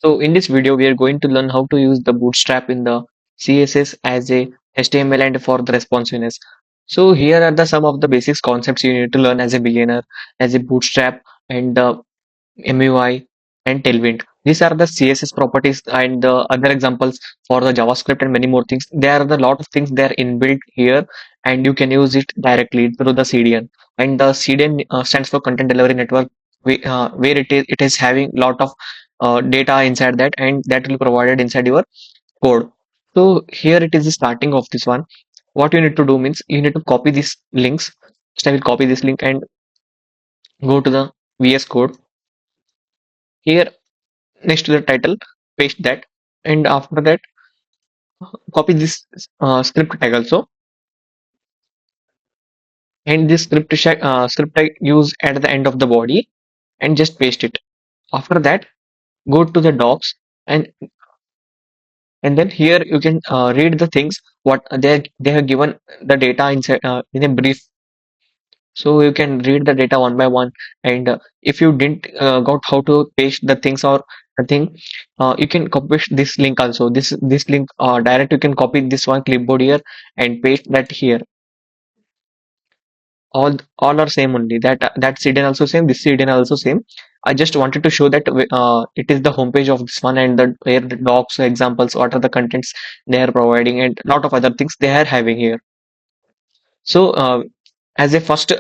So in this video, we are going to learn how to use the Bootstrap in the CSS as a HTML and for the responsiveness. So here are the some of the basics concepts you need to learn as a beginner, as a Bootstrap and MUI and Tailwind. These are the CSS properties and the other examples for the JavaScript and many more things. There are a lot of things there inbuilt here, and you can use it directly through the CDN. And the CDN stands for Content Delivery Network, where it is having lot of data inside that, and that will be provided inside your code. So here it is the starting of this one. What you need to do means you need to copy these links. So I will copy this link and go to the VS Code. Here next to the title, paste that, and after that copy this script tag also, and this script tag use at the end of the body, and just paste it. After that, go to the docs, and then here you can read the things what they have given the data inside in a brief. So you can read the data one by one, and if you didn't got how to paste the things or the thing, you can copy this link also. This link direct you can copy this one clipboard here and paste that here. All are same only. That CDN also same. This CDN also same. I just wanted to show that it is the homepage of this one, and the where the docs examples, what are the contents they are providing, and lot of other things they are having here. So as a first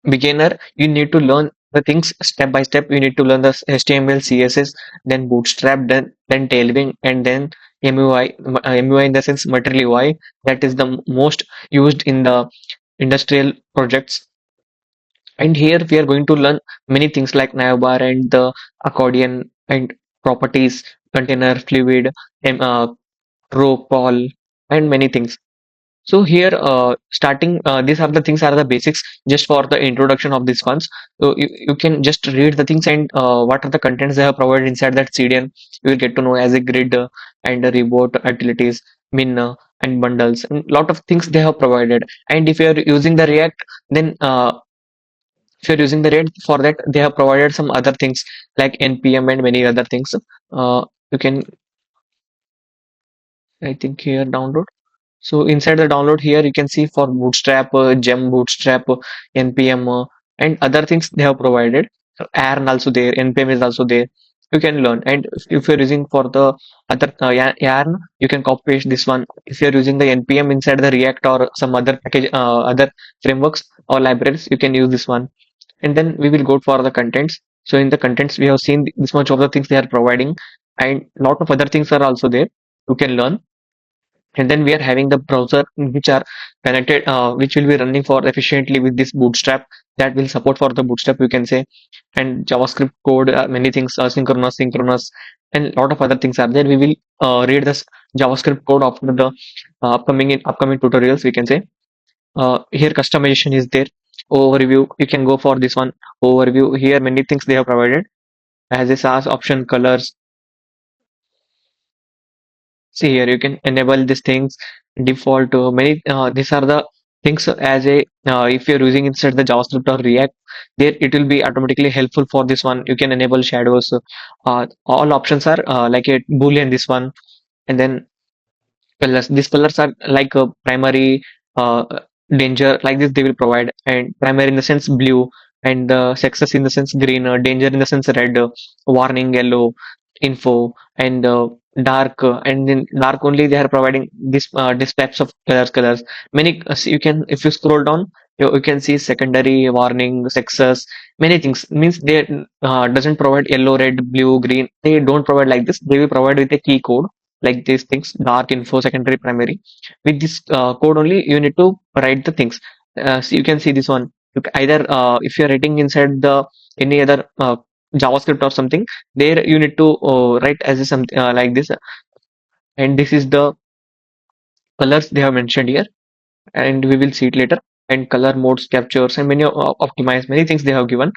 beginner, you need to learn the things step by step. You need to learn the HTML, CSS, then Bootstrap, then Tailwind, and then MUI. MUI in the sense material UI. That is the most used in the industrial projects. And here we are going to learn many things like navbar and the accordion and properties, container, fluid, row, call, and many things. So here, starting, these are the things are the basics just for the introduction of these ones. So you can just read the things and what are the contents they have provided inside that CDN. You will get to know as a grid and a report utilities, min and bundles, and lot of things they have provided. And if you are using the React, then if you're using the React for that, they have provided some other things like npm and many other things. You can, I think here download. So inside the download here, you can see for Bootstrap, Gem Bootstrap, npm, and other things they have provided. So Yarn also there, npm is also there. You can learn. And if you're using for the other Yarn, you can copy paste this one. If you're using the npm inside the React or some other package, other frameworks or libraries, you can use this one. And then we will go for the contents. So in the contents, we have seen this much of the things they are providing, and lot of other things are also there. You can learn. And then we are having the browser which are connected, which will be running for efficiently with this Bootstrap, that will support for the Bootstrap, you can say. And JavaScript code, many things, synchronous, and lot of other things are there. We will read this JavaScript code after the upcoming tutorials, we can say. Here customization is there. Overview, you can go for this one. Overview, here many things they have provided as a SaaS option, colors. See here, you can enable these things, default, many, these are the things as a, if you're using instead the JavaScript or React, there it will be automatically helpful for this one. You can enable shadows. All options are like a Boolean, this one. And then colors. These colors are like a primary, uh, danger, like this they will provide. And primary in the sense blue, and success in the sense green, danger in the sense red, warning yellow, info, and dark. And in dark only they are providing this types of colors. Many, so you can, if you scroll down, you can see secondary, warning, success, many things. Means they doesn't provide yellow, red, blue, green. They don't provide like this. They will provide with a key code like these things, dark, info, secondary, primary. With this code only you need to write the things. So you can see this one. Either if you're writing inside the any other JavaScript or something, there you need to write as a something like this. And this is the colors they have mentioned here, and we will see it later. And color modes, captures, and many optimize, many things they have given.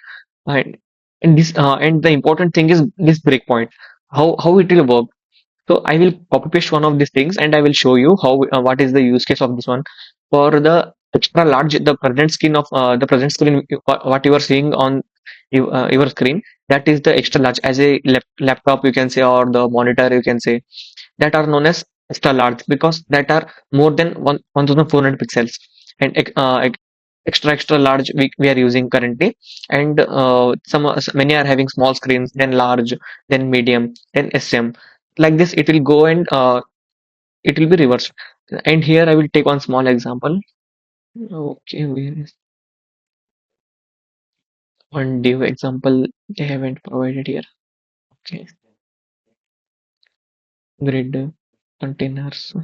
And this and the important thing is this breakpoint, how it will work. So I will copy paste one of these things, and I will show you how what is the use case of this one. For the extra large, the present screen, what you are seeing on your screen, that is the extra large. As a laptop you can say, or the monitor you can say, that are known as extra large because that are more than 1400 pixels. And extra large we are using currently. And many are having small screens, then large, then medium, then SM. Like this it will go, and it will be reversed. And here I will take one small example. Okay, where is one div example they haven't provided here? Okay, grid containers.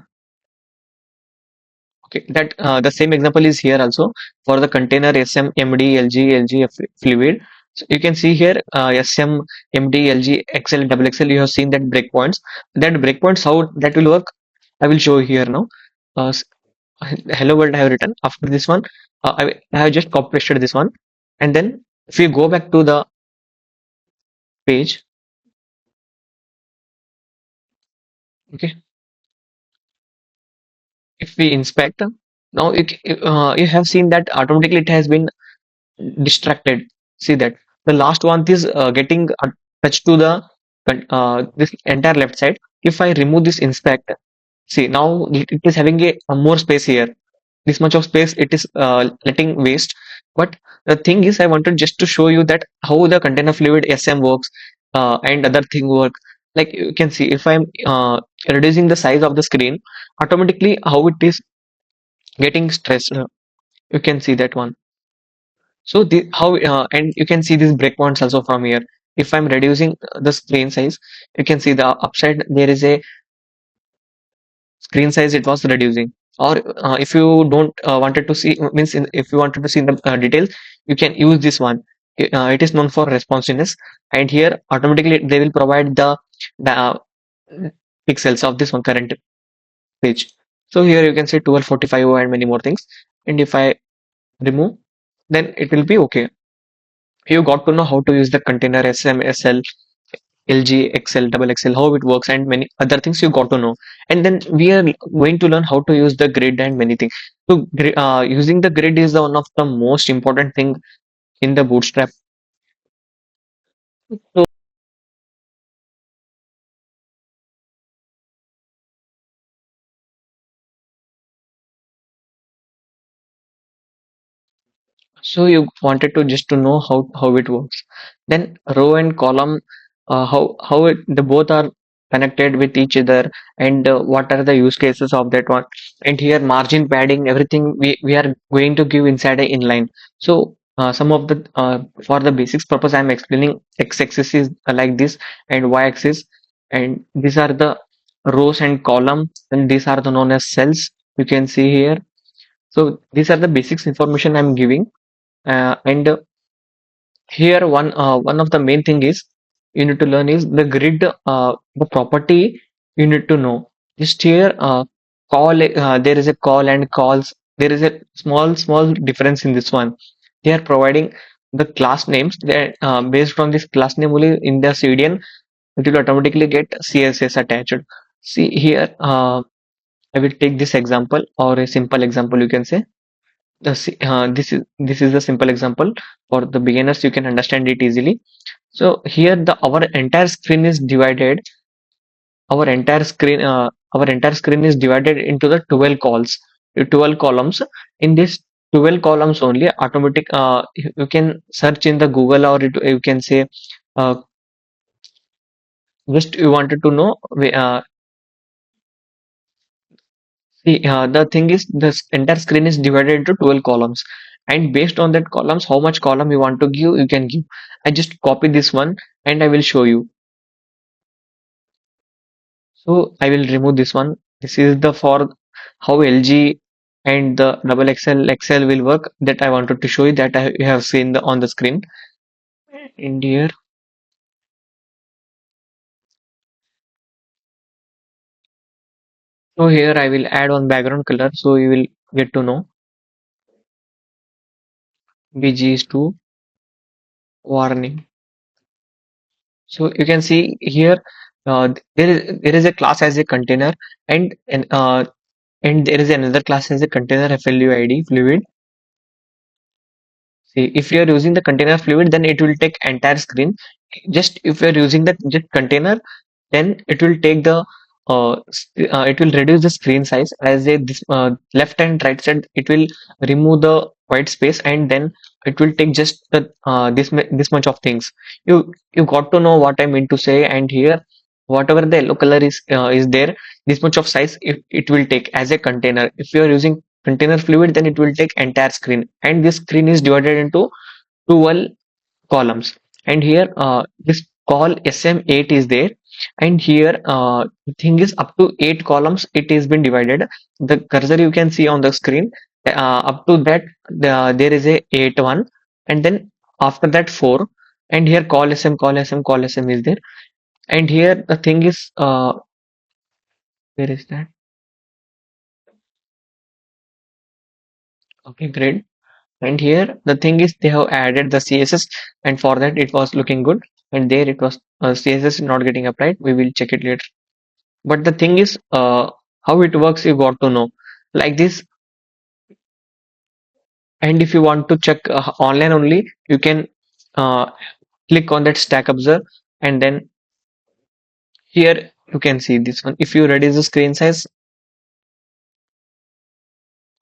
Okay, that the same example is here also for the container SM, MD, LG, fluid. So you can see here SM, MD, LG, XL, double XL. You have seen that breakpoints. That breakpoints, how that will work, I will show you here now. Uh, s- Hello world I have written. After this one, I have just copy pasted this one, and then if you go back to the page, okay, if we inspect, now you have seen that automatically it has been distracted. See that the last one is getting touched to the this entire left side. If I remove this inspect, see now it is having a more space here. This much of space it is letting waste. But the thing is, I wanted just to show you that how the container fluid SM works, and other thing work. Like you can see, if I'm reducing the size of the screen, automatically how it is getting stressed. You can see that one. So how and you can see these breakpoints also from here. If I'm reducing the screen size, you can see the upside there is a screen size it was reducing. Or if you don't wanted to see, means if you wanted to see the details, you can use this one. It is known for responsiveness, and here automatically they will provide the pixels of this one current page. So here you can say 1245 and many more things. And if I remove, then it will be okay. You got to know how to use the container SM, SL, LG, XL, double XL, how it works, and many other things you got to know. And then we are going to learn how to use the grid and many things. So using the grid is the one of the most important thing in the Bootstrap. So So you wanted to just to know how it works. Then row and column, the both are connected with each other, and what are the use cases of that one. And here margin padding, everything we are going to give inside a inline. So some of the for the basics purpose, I am explaining x-axis is like this, and y-axis, and these are the rows and column, and these are the known as cells. You can see here. So these are the basics information I'm giving. And here one of the main thing is you need to learn is the grid, the property you need to know. Just here, there is a call and calls. There is a small difference in this one. They are providing the class names. They based on this class name only in the CDN, it will automatically get CSS attached. See here, I will take this example, or a simple example you can say. This is a simple example for the beginners. You can understand it easily. So here the our entire screen is divided. Our entire screen is divided into the 12 calls, 12 columns. In this 12 columns only, automatic. You can search in the Google, or you can say, uh, just you wanted to know. See, the thing is, this entire screen is divided into 12 columns, and based on that columns, how much column you want to give, you can give. I just copy this one, and I will show you. So I will remove this one. This is the for how LG and the double XL will work, that I wanted to show you, that you have seen on the screen. In here, so here I will add one background color, so you will get to know. BG is to warning. So you can see here, there is a class as a container, and there is another class as a container fluid. See, if you are using the container fluid, then it will take entire screen. Just if you are using the just container, then it will take the it will reduce the screen size as a this left and right side. It will remove the white space, and then it will take just the this much of things. You got to know what I mean to say. And here, whatever the yellow color is there, this much of size it will take as a container. If you are using container fluid, then it will take entire screen, and this screen is divided into 12 columns. And here this call sm8 is there, and here the thing is up to 8 columns it has been divided. The cursor you can see on the screen, up to that there is a 8 one, and then after that 4, and here call sm is there. And here the thing is where is that? Okay, great. And here the thing is they have added the CSS, and for that it was looking good, and there it was CSS not getting applied. We will check it later. But the thing is, how it works, you got to know like this. And if you want to check online only, you can uh, click on that stack observe, and then here you can see this one. If you reduce the screen size,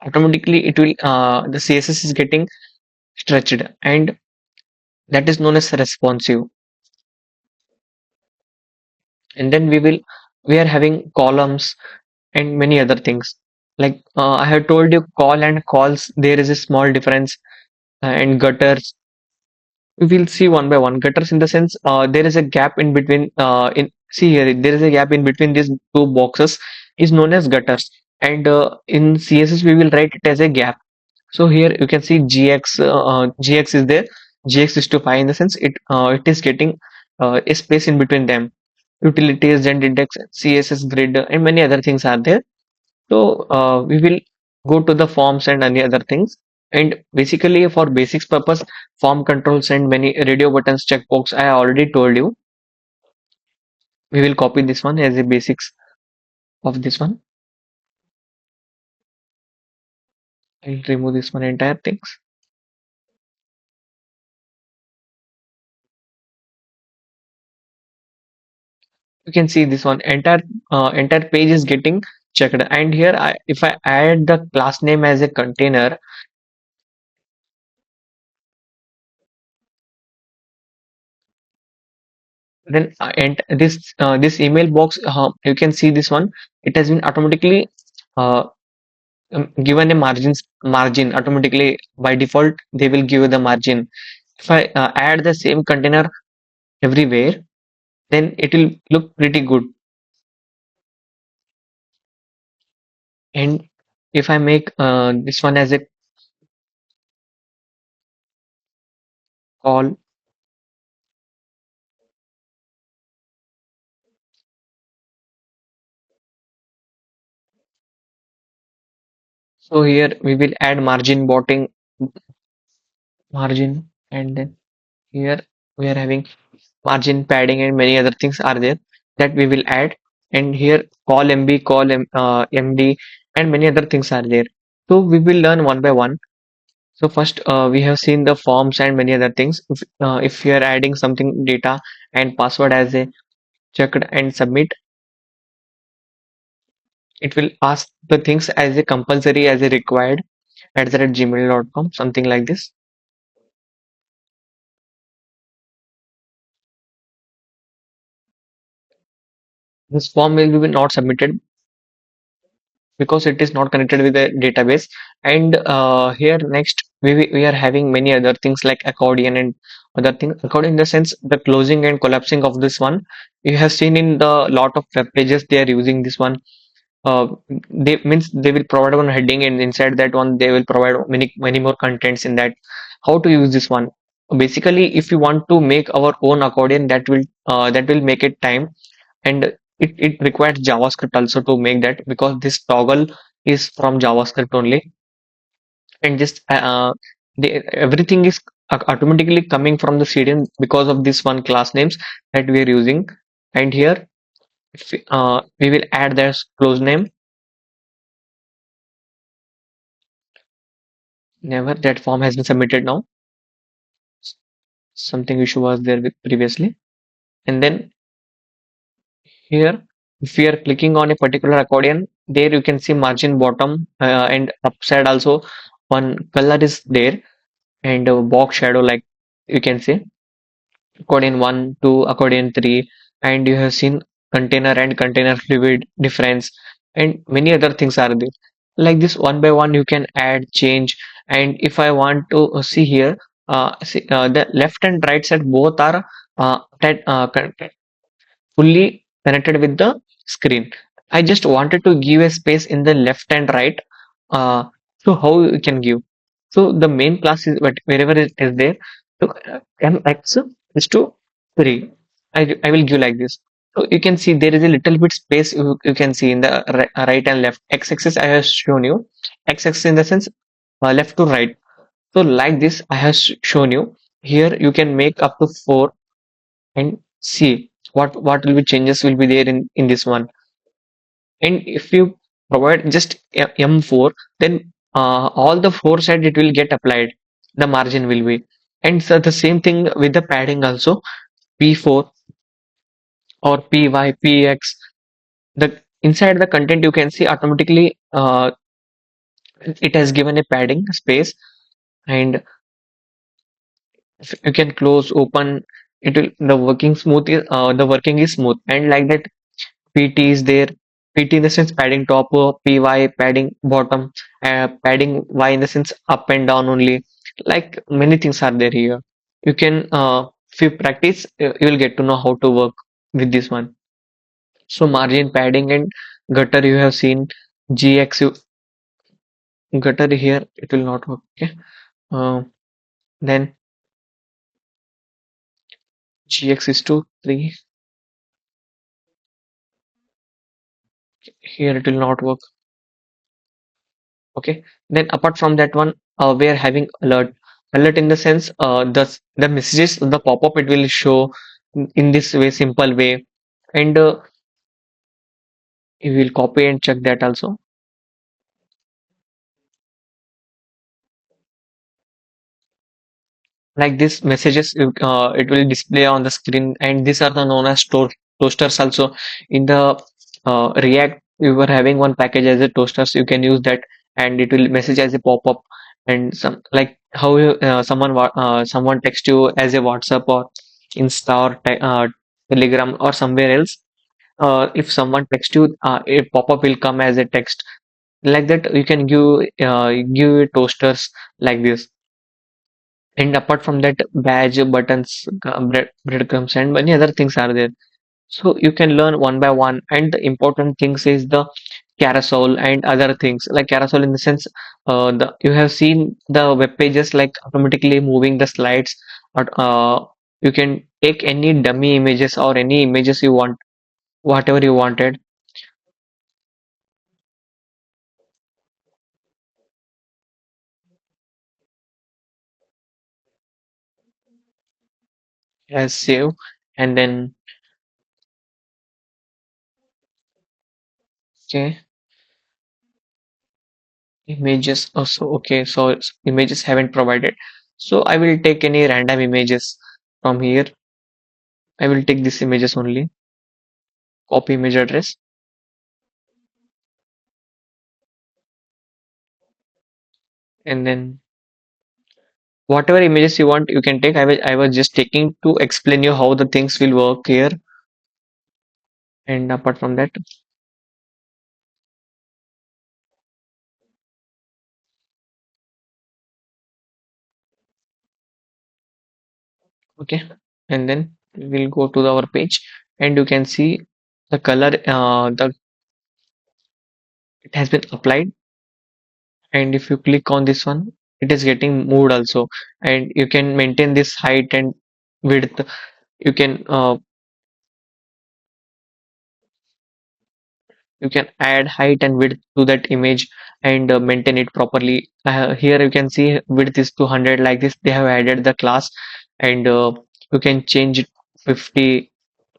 automatically it will the CSS is getting stretched, and that is known as responsive. And then we are having columns and many other things. Like I have told you, call and calls, there is a small difference. And gutters, we will see one by one. Gutters in the sense there is a gap in between. In see here, there is a gap in between these two boxes is known as gutters. And in CSS we will write it as a gap. So here you can see GX is there. GX is to 5 in the sense it is getting a space in between them. Utilities, and index, CSS grid, and many other things are there. So we will go to the forms and any other things. And basically for basics purpose, form controls and many radio buttons checkbox, I already told you. We will copy this one as a basics of this one. I'll remove this one entire things. You can see this one entire page is getting checked. And here if I add the class name as a container, then and this email box, you can see this one, it has been automatically uh, given a margin automatically. By default they will give you the margin. If I add the same container everywhere, then it will look pretty good. And if I make this one as a call, so here we will add margin, and then here we are having margin padding and many other things are there that we will add. And here call mb, md, and many other things are there. So we will learn one by one. So first we have seen the forms and many other things. If you are adding something data and password as a checked and submit, it will ask the things as a compulsory, as a required at gmail.com, something like this. This form will be not submitted because it is not connected with the database. And here next we are having many other things like accordion and other things. Accordion in the sense the closing and collapsing of this one, you have seen in the lot of web pages they are using this one. uh, they means they will provide one heading, and inside that one they will provide many more contents in that. How to use this one? Basically, if you want to make our own accordion, that will make it time. And it requires JavaScript also to make that, because this toggle is from JavaScript only. And just everything is automatically coming from the CDN because of this one class names that we are using. And here if we will add this close name. Never, that form has been submitted now. something issue was there with previously. And then here, if we are clicking on a particular accordion, there you can see margin bottom and upside also one color is there, and box shadow, like you can see accordion 1, 2, accordion 3, and you have seen container and container fluid difference, and many other things are there. Like this, one by one, you can add, change, and if I want to see here, the left and right side both are fully connected with the screen. I just wanted to give a space in the left and right. So how you can give? So the main class is wherever it is there. So mx is to 3. I will give like this. So you can see there is a little bit space you can see in the right and left. X-axis I have shown you. X-axis in the sense left to right. So like this I have shown you. Here you can make up to 4 and see what will be changes will be there in this one. And if you provide just m4, then all the four side it will get applied, the margin will be. And so the same thing with the padding also, p4 or py, px, the inside the content you can see automatically it has given a padding space. And if you can close, open, it will the working smooth is the working is smooth. And like that, PT is there. PT in the sense padding top, PY padding bottom, padding Y in the sense up and down only. Like many things are there here. You can, if you practice, you will get to know how to work with this one. So margin padding and gutter you have seen. GX gutter here it will not work. Okay. Uh, then GX is to 3. Here it will not work. Okay, then apart from that one, we are having alert in the sense the messages, the pop-up it will show in this way, simple way. And you will copy and check that also. Like this messages it will display on the screen, and these are the known as toasters also. In the React we were having one package as a toasters, you can use that, and it will message as a pop-up. And some like how you, someone text you as a WhatsApp or Insta or Telegram or somewhere else. If someone text you, a pop-up will come as a text. Like that you can give toasters like this. And apart from that, badge, buttons, breadcrumbs, and many other things are there. So you can learn one by one. And the important things is the carousel and other things. Like carousel in the sense, the you have seen the web pages like automatically moving the slides, or you can take any dummy images or any images you want, whatever you wanted. As save, and then okay, images also. Okay, so images haven't provided. So I will take any random images from here. I will take these images only. Copy image address, and then whatever images you want, you can take. I was just taking to explain you how the things will work here. And apart from that, okay. And then we'll go to our page, and you can see the color. The it has been applied, and if you click on this one, it is getting moved also. And you can maintain this height and width. You can add height and width to that image, and maintain it properly. Here you can see width is 200, like this they have added the class. And you can change it 50,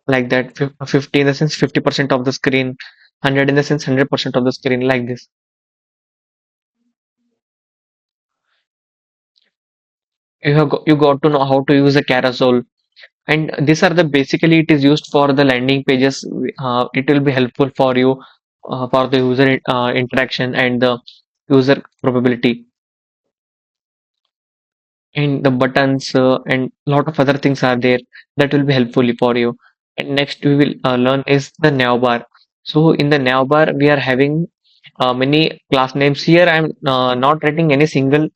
like that. 50 in the sense 50% of the screen, 100 in the sense 100% of the screen, like this. You got to know how to use a carousel, and these are the basically it is used for the landing pages. It will be helpful for you for the user interaction and the user probability, and the buttons and lot of other things are there that will be helpful for you. And next we will learn is the navbar. So in the navbar we are having many class names. Here I'm not writing any single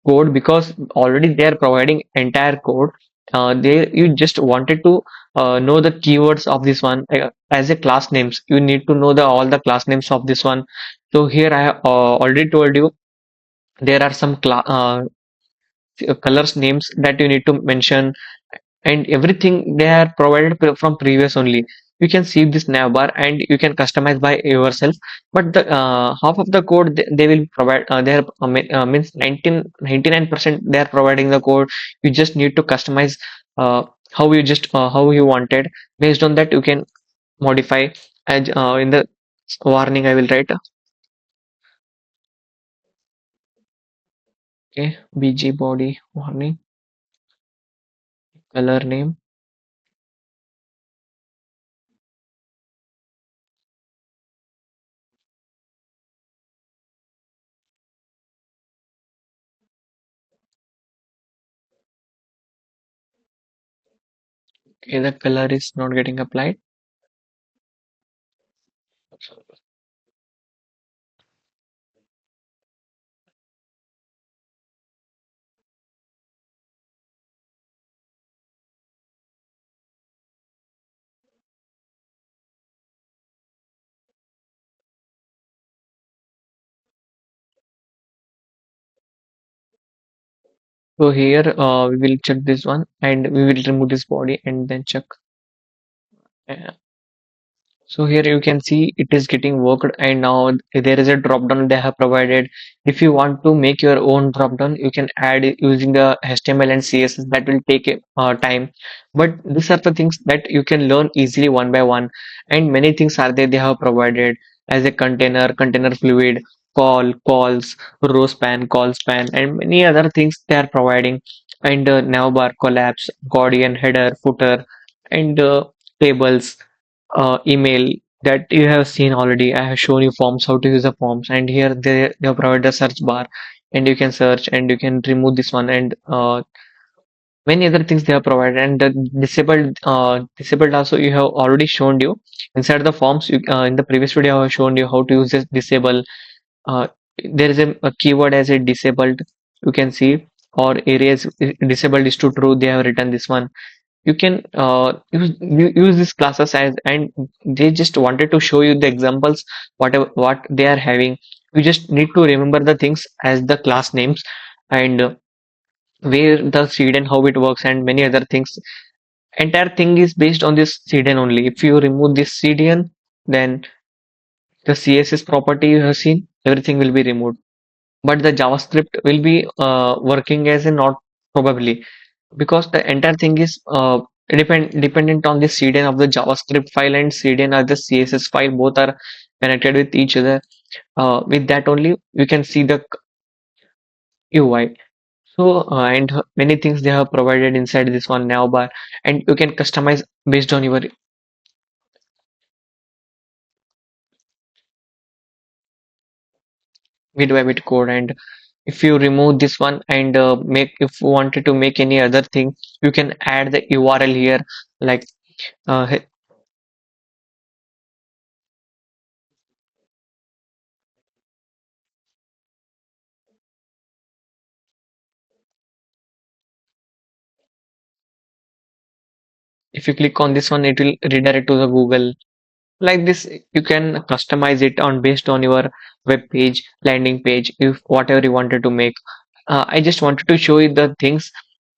code because already they are providing entire code. They You just wanted to know the keywords of this one as a class names. You need to know the all the class names of this one. So here I have already told you there are some colors names that you need to mention, and everything they are provided from previous only. You can see this navbar and you can customize by yourself, but the half of the code they will provide, they are means 99% they are providing the code. You just need to customize how you wanted. Based on that you can modify. As in the warning I will write, okay, bg body warning, color name. Okay, the color is not getting applied. So here we will check this one and we will remove this body and then check. Uh, So here you can see it is getting worked, and now there is a drop down they have provided. If you want to make your own drop down, you can add it using the HTML and CSS. That will take time, but these are the things that you can learn easily one by one. And many things are there they have provided as a container fluid, calls, row span, call span, and many other things they are providing. And navbar, collapse, accordion, header, footer, and tables, email that you have seen already. I have shown you forms, how to use the forms, and here they have provided a search bar, and you can search and you can remove this one, and many other things they have provided. And the disabled also you have already shown you inside the forms. In the previous video I have shown you how to use this disable. uh, there is a keyword as a disabled, you can see, or areas disabled is to true, they have written this one. You can use these classes as, and they just wanted to show you the examples whatever what they are having. You just need to remember the things as the class names, and where the cdn, how it works, and many other things. Entire thing is based on this cdn only. If you remove this cdn, then the css property you have seen, everything will be removed, but the javascript will be working as a not, probably, because the entire thing is dependent on the CDN of the JavaScript file, and CDN or the CSS file, both are connected with each other. With that only you can see the UI. So and many things they have provided inside this one navbar, and you can customize based on your bit-by-bit code. And if you remove this one and make, if you wanted to make any other thing, you can add the URL here, like uh, if you click on this one it will redirect to the Google. Like this you can customize it on based on your web page, landing page, if whatever you wanted to make. I just wanted to show you the things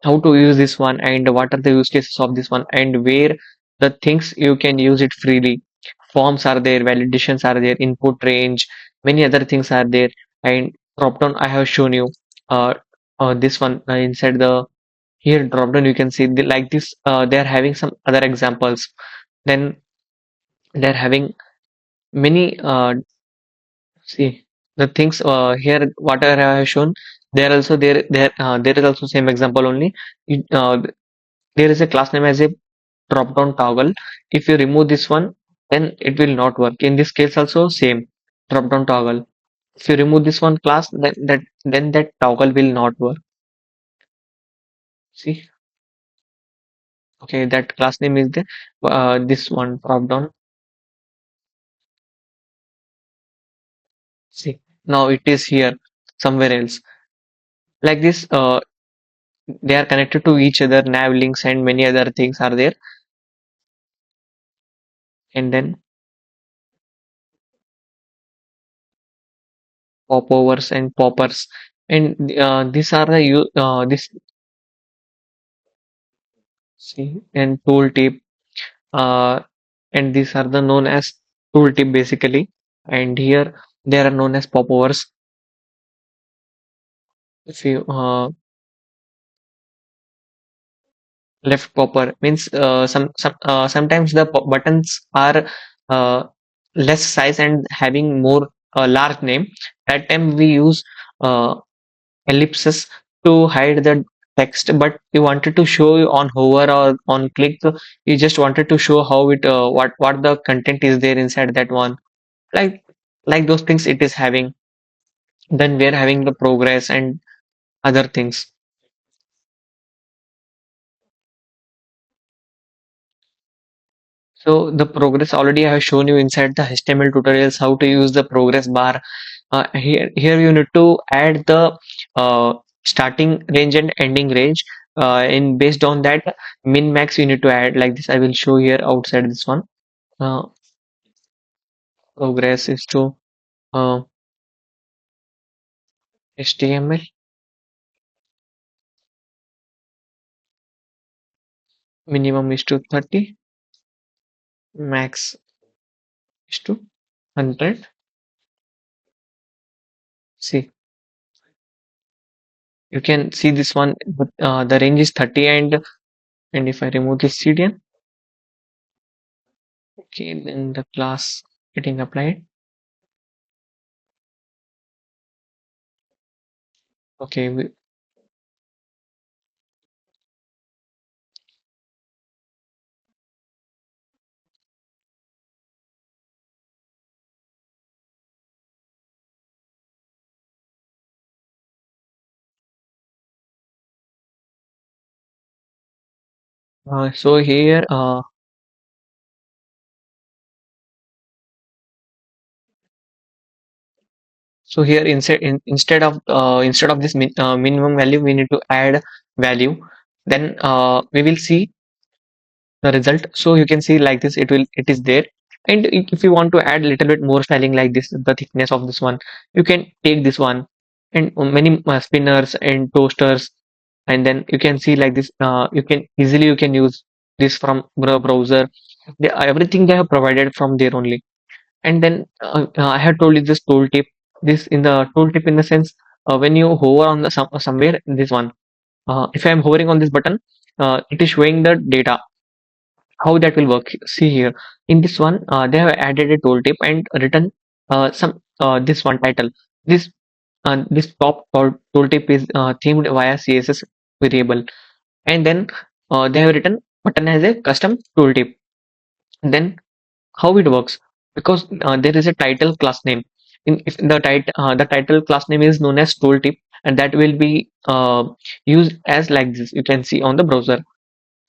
how to use this one and what are the use cases of this one, and where the things you can use it freely. Forms are there, validations are there, input range, many other things are there. And drop down I have shown you uh, this one inside the here drop down you can see like this. They are having some other examples. Then they're having many see the things here whatever I have shown, There is also same example only. It, there is a class name as a drop down toggle. If you remove this one, then it will not work. In this case also same drop down toggle. If you remove this one class, then that toggle will not work. See, okay, that class name is the this one drop down. See, now it is here somewhere else. Like this, they are connected to each other. Nav links and many other things are there. And then popovers and poppers. And these are the this see and tooltip. Uh, and these are the known as tooltip basically. And here they are known as popovers. If you left popper means sometimes the buttons are uh, less size and having more large name. That time we use uh, ellipses to hide the text, but you wanted to show on hover or on click, you just wanted to show how it what the content is there inside that one, like those things it is having. Then we are having the progress and other things. So the progress already I have shown you inside the HTML tutorials how to use the progress bar. Here you need to add the starting range and ending range. In based on that min max you need to add like this. I will show here outside this one. Uh, Progress is to uh, HTML, minimum is to 30, max is to 100. See, you can see this one, but the range is 30, and if I remove this CDN, okay, then the class getting applied. Okay, so here, instead of this minimum value, we need to add value. Then we will see the result. So you can see like this, it is there. And if you want to add a little bit more styling like this, the thickness of this one, you can take this one and many spinners and toasters, and then you can see like this. You can use this from browser. Everything they have provided from there only. And then I have told you this tooltip. This in the tooltip in the sense when you hover on the somewhere this one. If I am hovering on this button, it is showing the data. How that will work? See here in this one, they have added a tooltip and written some this one title. This top tooltip is themed via CSS variable, and then they have written button as a custom tooltip. Then how it works, because there is a title class name. If the title class name is known as tooltip, and that will be used as like this. You can see on the browser,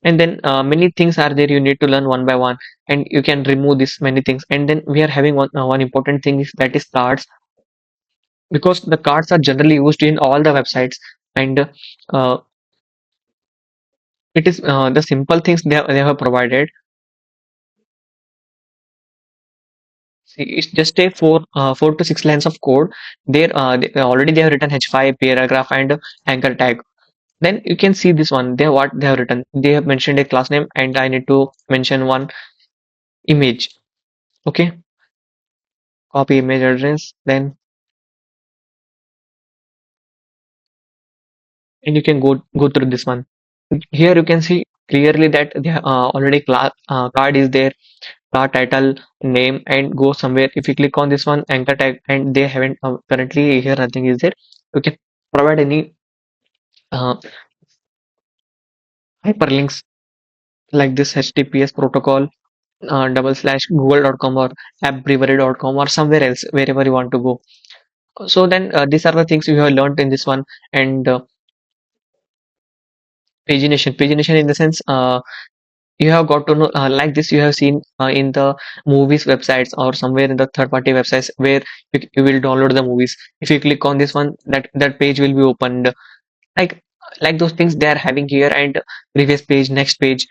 and then many things are there. You need to learn one by one, and you can remove this many things. And then we are having one important thing is that is cards, because the cards are generally used in all the websites, and uh, it is the simple things they have provided. See, it's just a 4 to 6 lines of code. There, already they have written h5 paragraph and anchor tag. Then you can see this one. They what they have written. They have mentioned a class name, and I need to mention one image. Okay, copy image address. Then and you can go through this one. Here you can see clearly that they already class card is there, card title, name, and go somewhere. If you click on this one anchor tag, and they haven't currently here nothing is there. Okay. provide any uh, hyperlinks like this HTTPS protocol double slash google.com or appbrewery.com or somewhere else wherever you want to go. So then these are the things you have learned in this one. And pagination in the sense, you have got to know like this you have seen in the movies websites or somewhere in the third party websites where you will download the movies. If you click on this one, that page will be opened, like those things they are having here. And previous page, next page,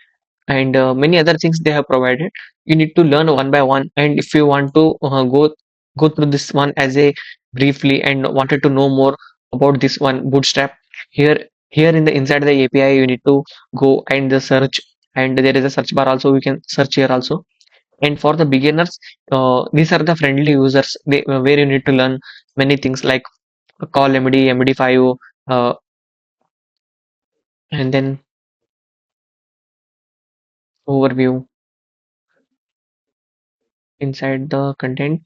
and many other things they have provided. You need to learn one by one. And if you want to go through this one as a briefly and wanted to know more about this one bootstrap, here in the inside the API you need to go and the search. And there is a search bar also, you can search here also. And for the beginners, these are the friendly users where you need to learn many things like call MD, MD5, and then overview inside the content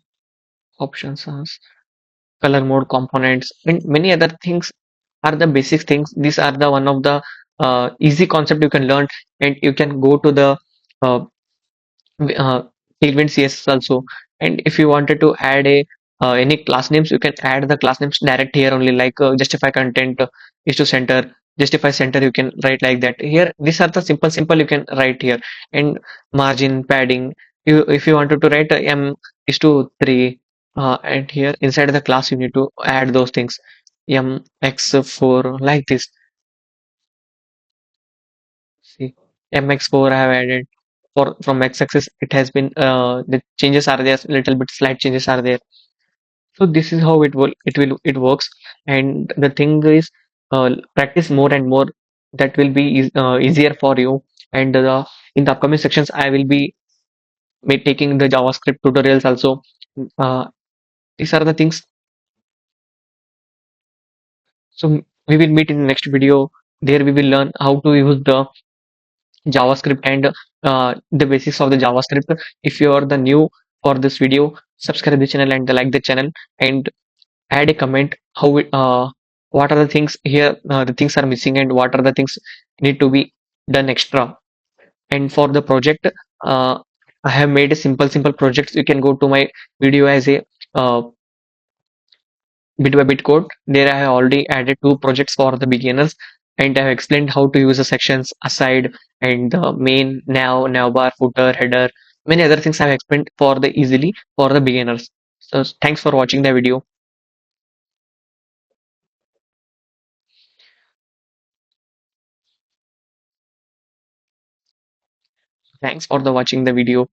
options as color mode components and many other things are the basic things. These are the one of the easy concept you can learn. And you can go to the uh, uh, tailwind CSS also. And if you wanted to add a any class names, you can add the class names direct here only, like justify content is to center, justify center, you can write like that here. These are the simple you can write here. And margin padding, you if you wanted to write m is to 3, and here inside the class you need to add those things, mx4 like this. See, mx4 I have added. For from x-axis it has been the changes are there, little bit slight changes are there. So this is how it works. And the thing is, practice more and more. That will be easier for you. And in the upcoming sections I will be taking the JavaScript tutorials also. uh, these are the things. So we will meet in the next video. There we will learn how to use the JavaScript and the basics of the JavaScript. If you are the new for this video, subscribe the channel and like the channel, and add a comment how what are the things here, the things are missing, and what are the things need to be done extra. And for the project, uh, I have made a simple projects. You can go to my video as a uh, bit by bit code. There I have already added 2 projects for the beginners, and I have explained how to use the sections aside and the main navbar, footer, header. Many other things I have explained for the easily for the beginners. So thanks for watching the video. Thanks for the watching the video.